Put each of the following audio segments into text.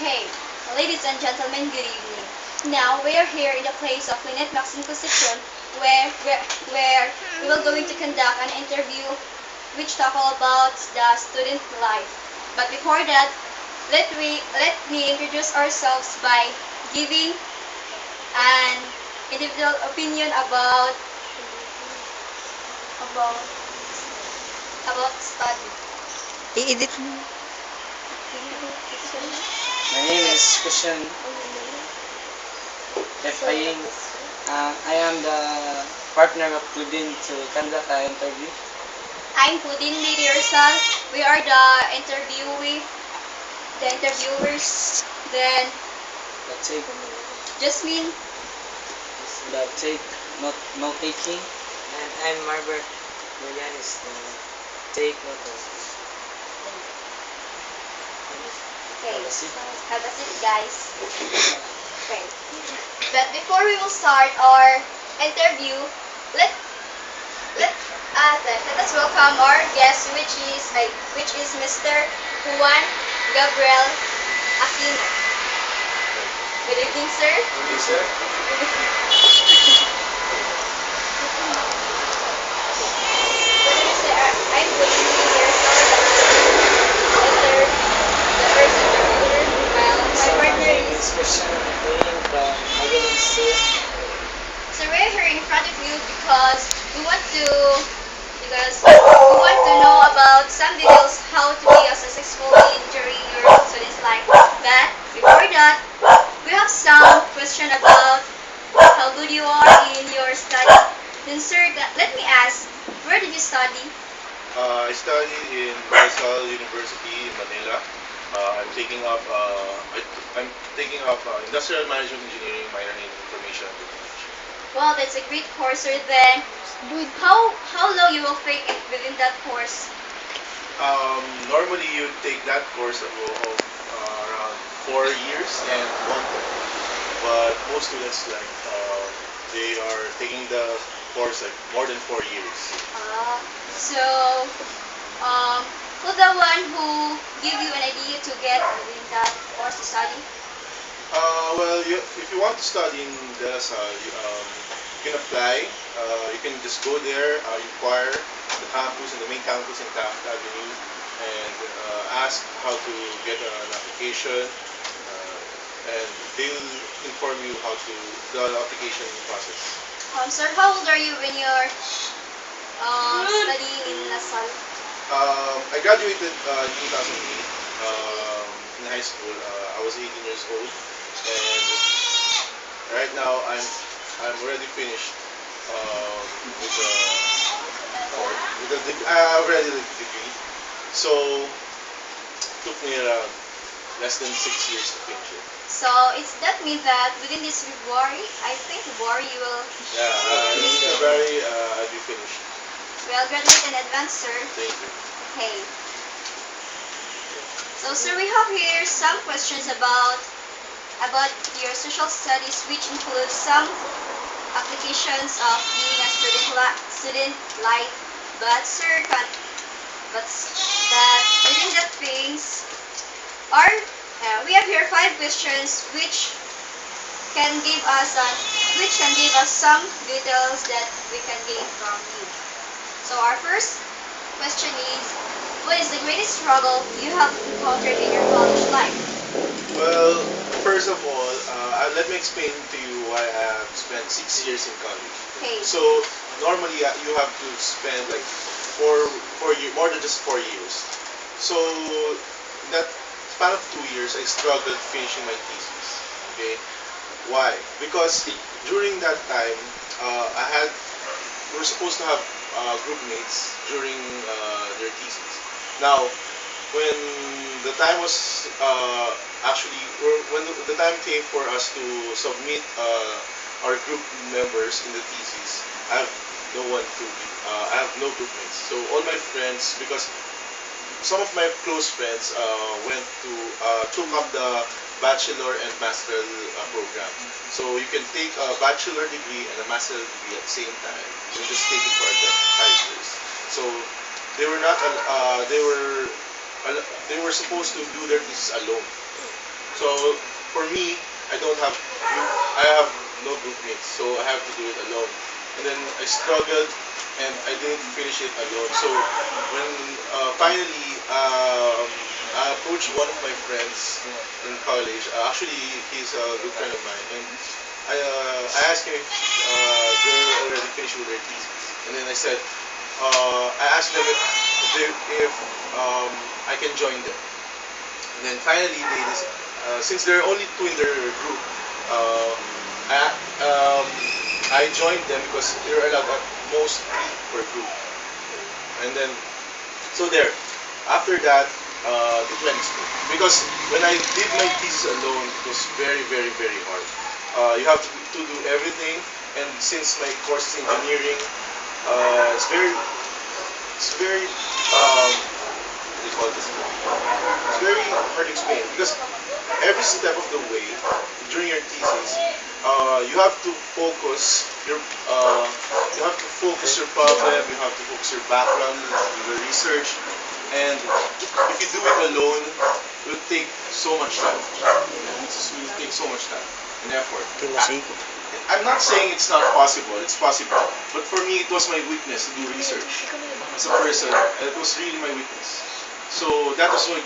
Okay, ladies and gentlemen, good evening. Now we are here in the place of Lynette Maxine Concepcion where we will going to conduct an interview which talk all about the student life. But before that, let me introduce ourselves by giving an individual opinion about about study. I-edit mo. My name is Christian F. Aying. I am the partner of Claudine to conduct an interview. I'm Claudine Lady Rizal. We are the interviewers. Then The take, Jasmine. note taking. And I'm Marbert Milianis, take notes. Okay, Have a seat. have a seat, guys. Okay. But before we will start our interview, let let us welcome our guest, which is Mr. Juan Gabriel Aquino. Good evening, sir. Yes, sir. What did you say? I'm Claudine Lady Rizal, the first interviewer, while my So my partner name is. is Christian F. Aying from Magaling State. So we're here in front of you because we want to know about some details how to be a successful during your student's life. But before that, we have some question about how good you are in your study. Then sir, let me ask, where did you study? I study in Rizal University in Manila. I'm taking up industrial management engineering minor in information and technology. Well, that's a great course, sir. Then how long you will take it within that course? Normally you take that course of around 4 years and 1 term, but most students they are taking the course like more than 4 years. So, um, who's the one who give you an idea to get within that course to study? If you want to study in De La Salle, you can apply. You can just go there, inquire the main campus in Taft Avenue, and ask how to get an application, and they'll inform you how to the application process. Sir, how old are you when you're studying in LaSalle? I graduated in 2008 in high school. I was 18 years old, and right now I'm already finished with the I already the degree. So it took me around less than 6 years to finish it. So, it's that mean that within this February, I think February you will Yeah, in February I'll be finished. graduate in advance, sir. Thank you. Okay. So, sir, we have here some questions about your social studies, which includes some applications of being a student life. But sir, within that things are we have here 5 questions which can give us some details that we can gain from you. So our first question is, what is the greatest struggle you have encountered in your college life? Well, first of all, let me explain to you why I have spent 6 years in college. Okay. So normally you have to spend like more than just 4 years. So in that span of 2 years, I struggled finishing my thesis. Okay, why? Because during that time, we were supposed to have group mates during their thesis. Now, when the time was actually when the time came for us to submit our group members in the thesis, I have no one to I have no group mates. So all my friends, because some of my close friends took up the bachelor and master program. So you can take a bachelor degree and a master degree at the same time. You just take it for 5 years. So they were not they were supposed to do their thesis alone. So for me, I have no group mates, so I have to do it alone. And then I struggled, and I didn't finish it alone. So when finally I approached one of my friends in college. Actually, he's a good friend of mine, and I asked him if they're already finished with their thesis, and then I asked them if I can join them. And then finally, since there are only two in their group, uh, I, um, I joined them because they're allowed at most three per group. And then, so there. After that, it went smooth. Because when I did my thesis alone, it was very, very, very hard. You have to do everything, and since my course is engineering, it's very, what do you call this? It's very hard to explain because every step of the way during your thesis, you have to focus your problem, you have to focus your background, your research, and if you do it alone, it will take so much time. It will take so much time and effort. I'm not saying it's not possible, it's possible. But for me, it was my weakness to do research. As a person, it was really my weakness. So that was my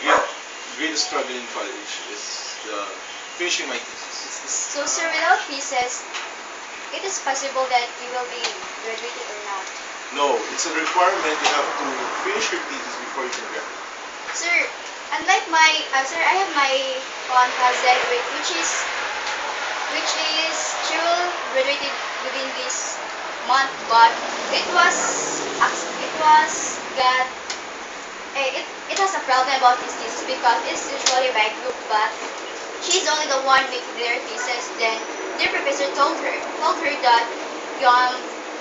greatest struggle in college, is finishing my thesis. So, sir, without thesis, it is possible that you will be graduated or not. No, it's a requirement. You have to finish your thesis before you can graduate. Sir, unlike sir, I have my one cousin which is she will graduated within this month, but it was got it has a problem about his thesis because it's usually by group, but she's only the one making their thesis. Then their professor told her that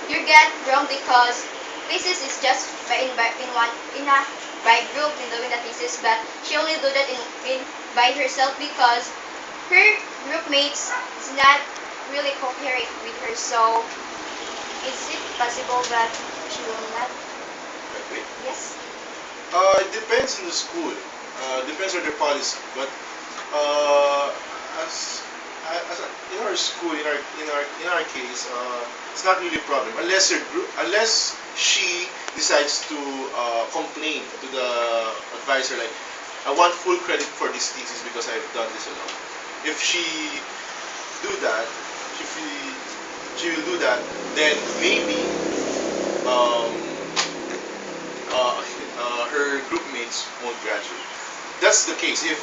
you get wrong because thesis is just in a by group in doing the thesis, but she only do that in by herself because her group mates is not really cooperate with her. So is it possible that she will not? Graduate? Yes. It depends on the school. Depends on their policy. But uh, in our school, in our case, it's not really a problem unless she decides to complain to the advisor, like, I want full credit for this thesis because I've done this alone. If she do that, if she will do that, then maybe um, her group mates won't graduate. That's the case if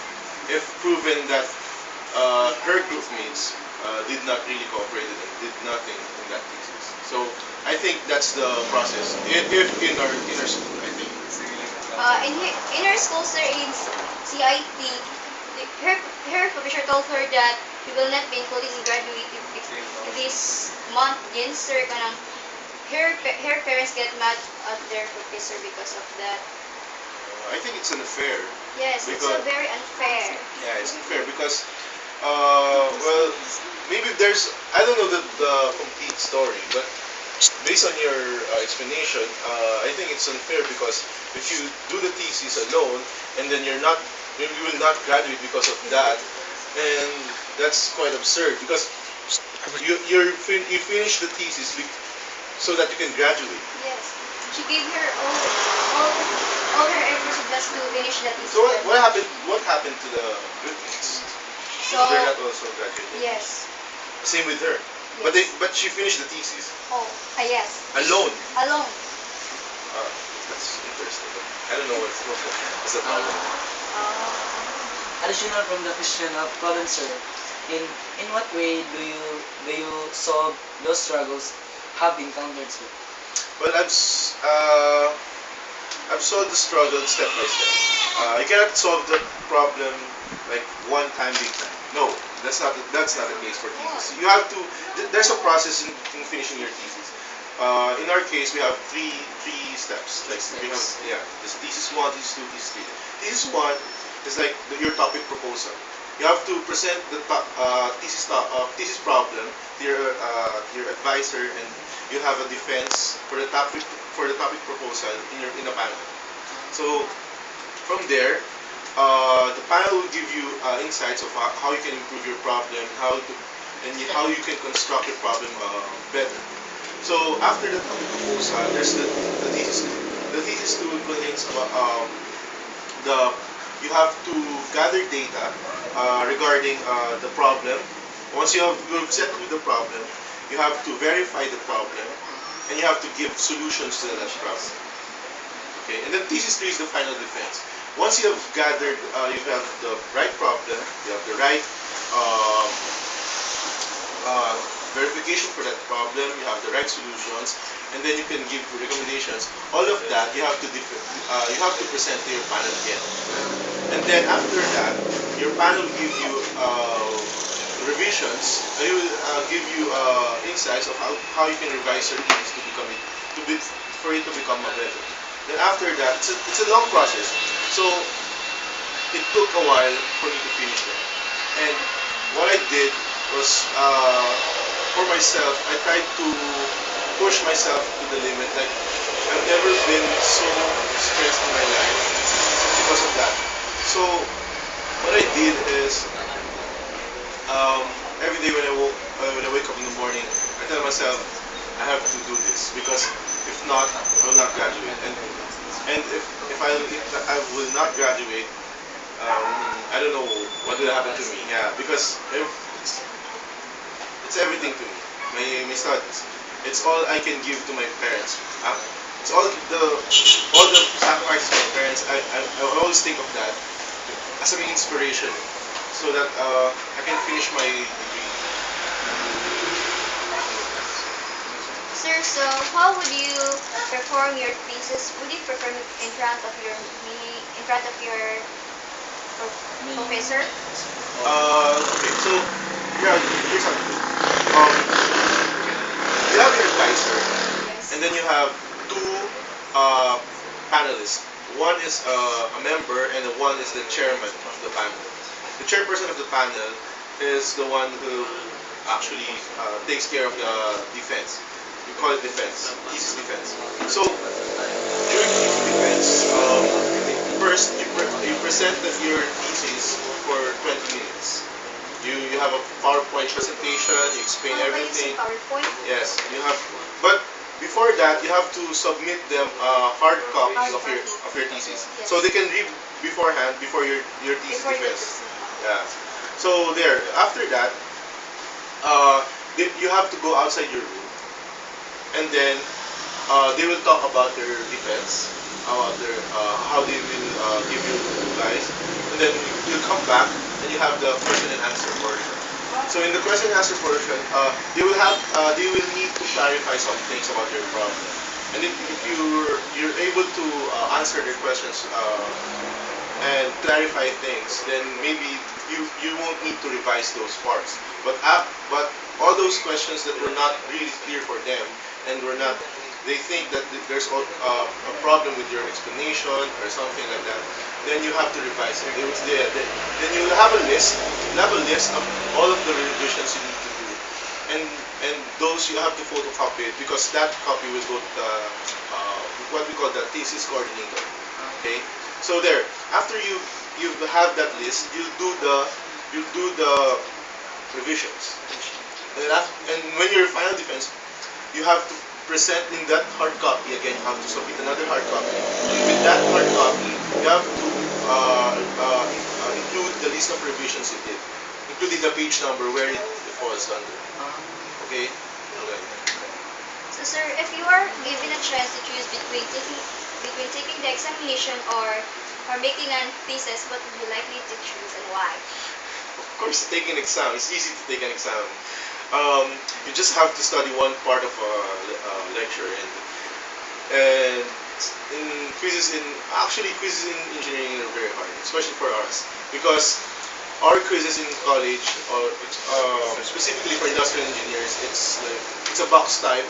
proven that her group mates did not really cooperate and did nothing in that thesis. So I think that's the process. If in our school, I think. In her school, sir, in CIT, her professor told her that he will not be included in graduating this month. Then, sir, her parents get mad at their professor because of that. I think it's unfair. Yes, it's so very unfair. Yeah, it's unfair because, well, maybe I don't know the complete story, but based on your explanation, I think it's unfair because if you do the thesis alone and then you will not graduate because of that, and that's quite absurd because you finish the thesis so that you can graduate. Yes, she gave her all her efforts just to finish the thesis. So what happened? What happened to the good mates? So They're not also graduated. yes. Same with her. Yes. But she finished the thesis Oh, yes. alone. Alone. That's interesting. But I don't know what's the problem. Additional from the question of Colin, sir, in what way do you solve those struggles have encountered, sir? Well, I've solved the struggle step by step. You cannot solve the problem like one time, big time. No, that's not the case for thesis. You have to. There's a process in finishing your thesis. In our case, we have three steps. Like we have this thesis 1, thesis 2, thesis 3. Thesis 1 is like your topic proposal. You have to present the thesis problem to your advisor, and you have a defense for the topic proposal in a panel. So from there, the panel will give you insights of how you can improve your problem, how you can construct your problem better. So after the topic proposal, there's the thesis tool. The thesis tool contains about the you have to gather data regarding the problem. Once you've set with the problem, you have to verify the problem, and you have to give solutions to that problem. Okay, and then thesis 3 is the final defense. Once you have gathered, you have the right problem, you have the right uh, verification for that problem, you have the right solutions, and then you can give recommendations. All of that you have to present to your panel again. And then after that, your panel will give you revisions. It will give you insights of how you can revise your thesis for it to become better. Then after that, it's a long process. So it took a while for me to finish it. And what I did was, for myself, I tried to push myself to the limit. Like, I've never been so stressed in my life because of that. So what I did is, every day when I wake up in the morning, I tell myself I have to do this because if not, I will not graduate. And if I will not graduate, I don't know what will happen to me. Yeah, because it's everything to me. My studies. It's all I can give to my parents. It's all the sacrifices of my parents. I always think of that as an inspiration, so that I can finish my degree. Sir, so how would you perform your thesis? Would you perform it in front of your professor? Okay, so yeah, here's something. You have your advisor, Yes. and then you have two panelists. One is a member, and the one is the chairman of the panel. The chairperson of the panel is the one who actually takes care of the defense. We call it defense, thesis defense. So during thesis defense, first you present your thesis for 20 minutes. You have a PowerPoint presentation. You explain How about everything. using PowerPoint? Yes, you have. But before that, you have to submit them hard copies of your thesis, Yes. so they can read beforehand before your thesis Before you defense. present. Yeah. So there. After that, you have to go outside your room, and then they will talk about their defense, about their how they will give you advice, and then you'll come back and you have the question and answer portion. So in the question and answer portion, they will need to clarify some things about your problem, and if you're able to answer their questions and clarify things, then maybe you won't need to revise those parts. But all those questions that were not really clear for them, and they think that there's a problem with your explanation or something like that, then you have to revise it. Then you'll have a list. You'll have a list of all of the revisions you need to do, and those you have to photocopy it, because that copy will go to what we call the thesis coordinator. Okay. So there. After you have that list, you do the revisions. And when you're final defense, you have to present in that hard copy again. You have to submit another hard copy. And with that hard copy, you have to include the list of revisions you did, including the page number where it falls under. Okay? Okay. So sir, if you are given a chance to choose between taking the examination or making a thesis, what would you likely to choose and why? Of course, taking an exam. It's easy to take an exam. You just have to study one part of a lecture, and quizzes in engineering are very hard, especially for us, because our quizzes in college, or specifically for industrial engineers, it's a box type,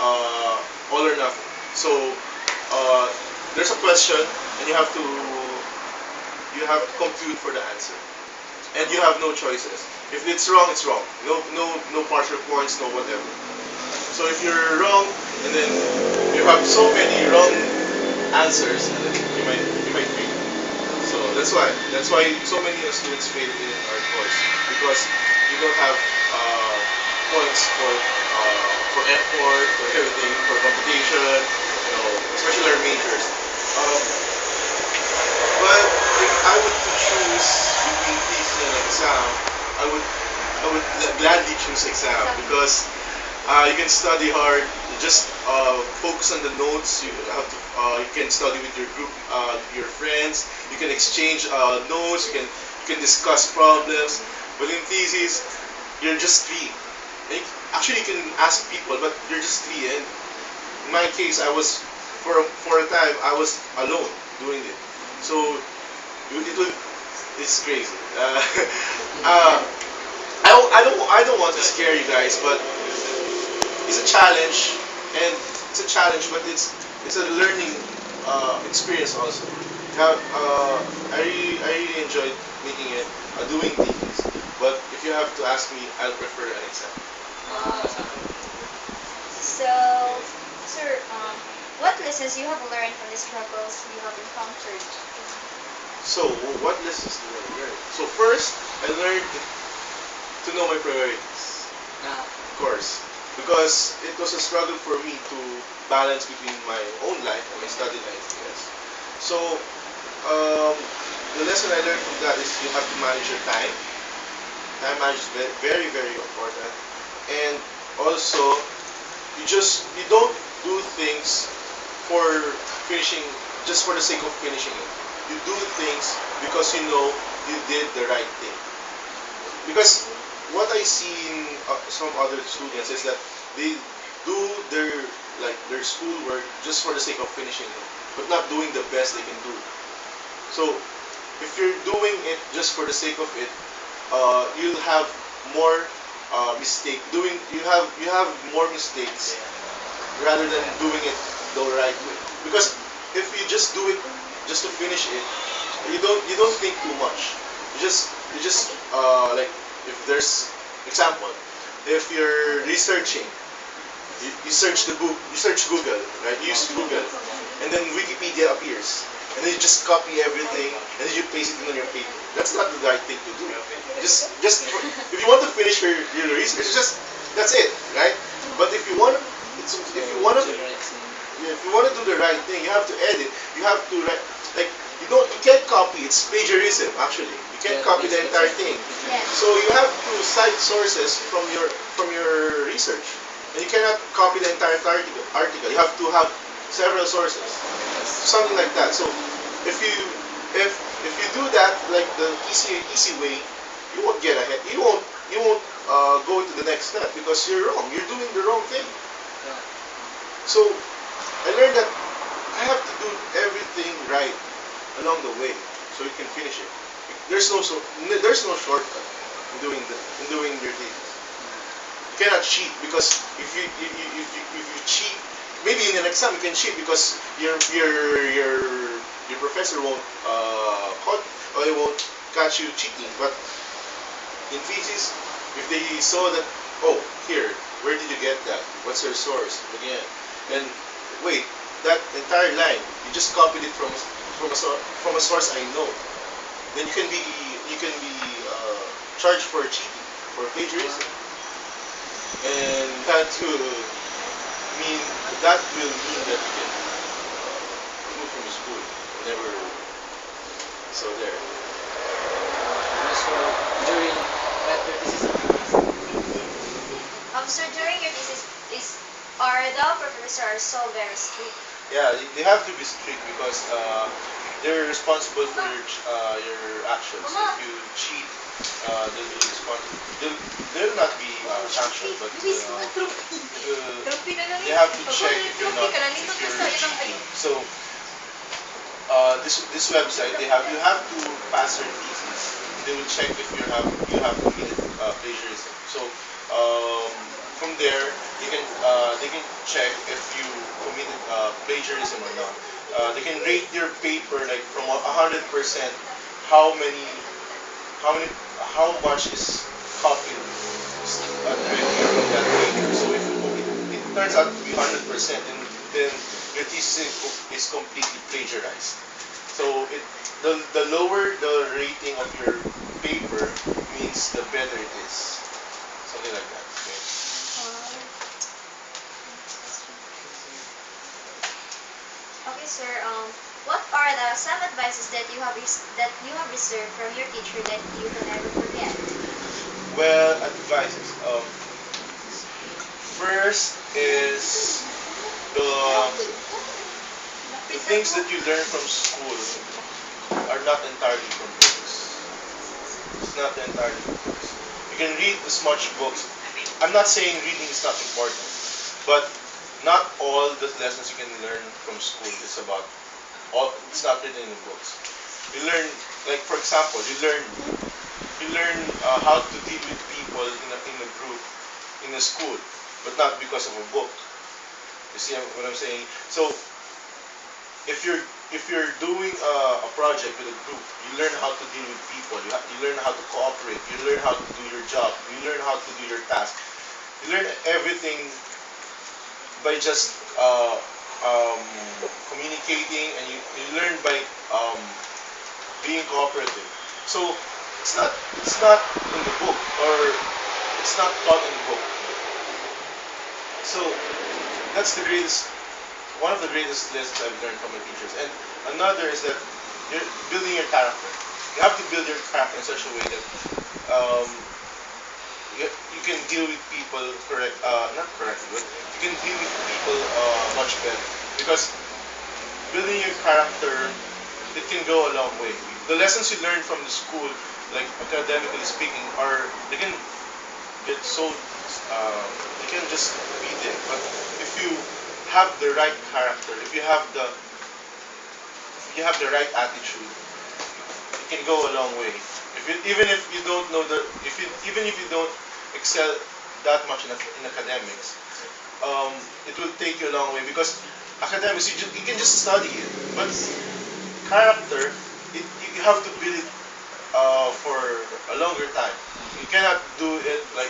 all or nothing. So there's a question, and you have to compute for the answer, and you have no choices. If it's wrong, it's wrong. No partial points, no whatever. So if you're wrong, and then you have so many wrong answers, and then you might fail. So that's why so many students fail in our course because you don't have points for effort, for everything, for computation, especially our majors. But if I were to choose between thesis and exam, I would gladly choose exam because you can study hard. You just focus on the notes. You can study with your group, your friends. You can exchange notes. You can discuss problems. But in thesis, you're just three. Actually, you can ask people, but you're just three. And in my case, I was for a time I was alone doing it. So it's crazy. I don't want to scare you guys, but it's a challenge, and but it's a learning experience also. I really enjoyed making it, doing these. But if you have to ask me, I'll prefer an exam. So, sir, what lessons you have learned from the struggles you have encountered? So what lessons did I learn? So first, I learned to know my priorities. Of course, because it was a struggle for me to balance between my own life and my study life. Yes. So the lesson I learned from that is you have to manage your time. Time management is very very important, and also you don't do things for finishing just for the sake of finishing it. You do things because you know you did the right thing. Because what I see in some other students is that they do their schoolwork just for the sake of finishing it, but not doing the best they can do. So if you're doing it just for the sake of it, you'll have more you have more mistakes rather than doing it the right way. Because if you just do it just to finish it, you don't think too much. You just like if there's example, if you're researching, you search the book, you search Google, right? You use Google, and then Wikipedia appears, and then you just copy everything, and then you paste it in on your paper. That's not the right thing to do. If you want to finish your research, that's it, right? But if you want to do the right thing, you have to edit. You have to write like you can't copy. It's plagiarism actually. You can't copy the entire thing. Yeah. So you have to cite sources from your research, and you cannot copy the entire article. You have to have several sources, something like that. So if you do that like the easy way, you won't get ahead. You won't go to the next step because you're wrong. You're doing the wrong thing. So I learned that I have to do everything right along the way so you can finish it. There's no shortcut in doing your things. You cannot cheat because if you cheat, maybe in an exam you can cheat because your professor won't he won't catch you cheating. But in thesis, if they saw that, oh, here, where did you get that? What's your source? Again, and wait, that entire line, you just copied it from a source I know. Then you can be charged for cheating, for plagiarism, and that will mean that you can remove from school whenever. So there. So during that So during your thesis, are the professors so very strict? Yeah, they have to be strict because they're responsible for your actions. If you cheat, they'll be responsible. They'll not be sanctioned, but they have to check if you're not. So this website you have to pass your thesis. They will check if you have committed plagiarism. So from there they can check if you committed plagiarism or not. They can rate your paper like from 100%. How much is copied directly from that paper. So if it turns out to be 100%, then your thesis is completely plagiarized. So the lower the rating of your paper means the better it is. Something like that. Okay. Okay, sir. What are the some advices that that you have reserved from your teacher that you can never forget? Well, advices. First is the the things that you learn from school are not entirely from books. It's not entirely from books. You can read as much books. I'm not saying reading is not important, but not all the lessons you can learn from school is about all. It's not written in the books. You learn, like for example, you learn how to deal with people in a group in a school, but not because of a book. You see what I'm saying? So if you're doing a project with a group, you learn how to deal with people. You learn how to cooperate. You learn how to do your job. You learn how to do your task. You learn everything by just communicating, and you learn by um, being cooperative. So it's not in the book, or it's not taught in the book. So that's the greatest one of the greatest lessons I've learned from my teachers. And another is that you're building your character. You have to build your character in such a way that um, you can deal with people not correctly, but you can deal with people much better. Because building your character, it can go a long way. The lessons you learn from the school, like academically speaking, they can get so they can just be there. But if you have the right character, if you have the right attitude, it can go a long way. Even if you don't know even if you don't excel that much in academics, it will take you a long way, because academics you can just study it, but character, you have to build it for a longer time. You cannot do it like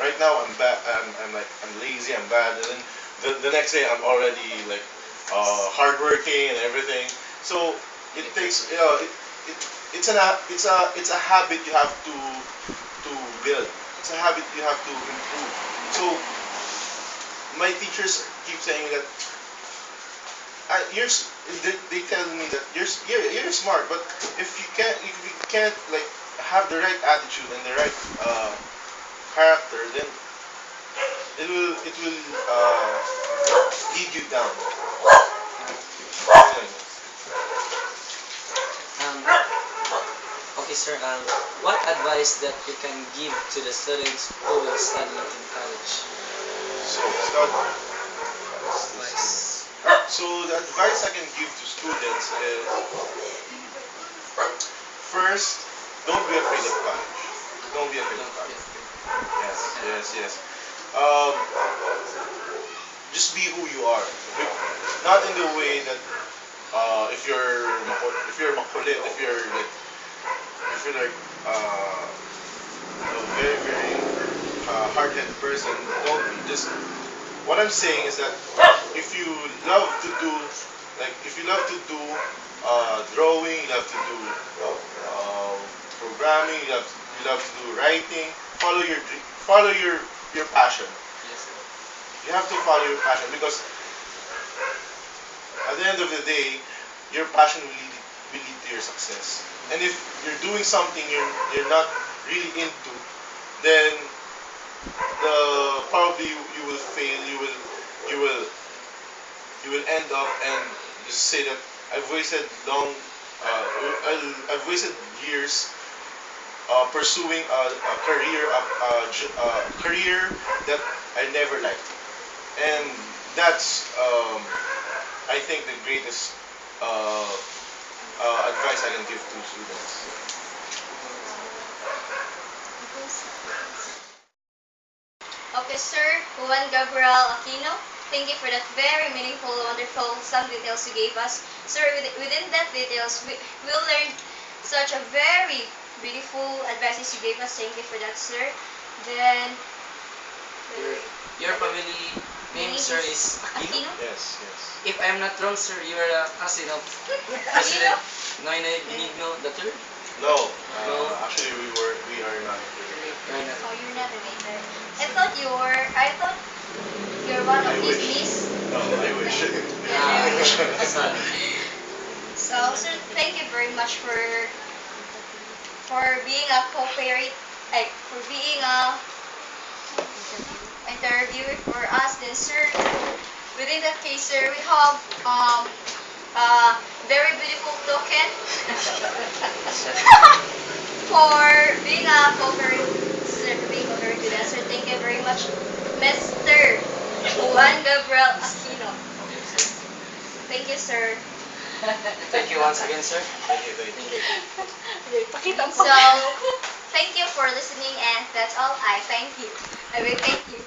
right now. I'm bad. I'm lazy. I'm bad, and then the next day I'm already like hardworking and everything. So it takes it it's a habit you have to build. It's a habit you have to improve. So my teachers keep saying that they tell me that you're smart, but if you can't like have the right attitude and the right character, then it will lead you down. Um, okay, sir. What advice that you can give to the students who will study in college? So start. Advice. So the advice I can give to students is, first, don't be afraid of college. Don't be afraid of Don't be college. afraid. Yes, yes, yes. Um, just be who you are. Not in the way that if you're makulit, if you're like a very very hard-headed person, don't be. Just what I'm saying is that if you love to do if you love to do drawing, you love to do programming, you love to do writing, follow your passion. Yes, sir. You have to follow your passion, because at the end of the day, your passion will lead to your success. And if you're doing something you're not really into, then probably you will fail. You will you will end up and just say that I've wasted I've wasted years pursuing a career that I never liked. And that's I think the greatest uh, advice I can give to students. Okay, Sir Juan Gabriel Aquino, thank you for that very meaningful, wonderful, some details you gave us. Sir, within that details, we learned such a very beautiful advices you gave us. Thank you for that, sir. Then, Your family name, sir, is Aquino. Aquino? Yes, yes. If I'm not wrong, sir, you are a cousin of President Noynoy Benigno III. No, No. actually we are not. You are not. Oh, you're not related. I thought you're one of I his wish. niece. No, I wish. Son. So, sir, thank you very much for being a for being a interviewer for us. Then, sir, within that case, sir, we have a very beautiful token for being a co-operator with us. Sir, thank you very much, Mr. Juan Gabriel Aquino. Thank you, sir. Thank you once again, sir. Thank you, thank you. So, thank you for listening, and that's all. I thank you. I will thank you.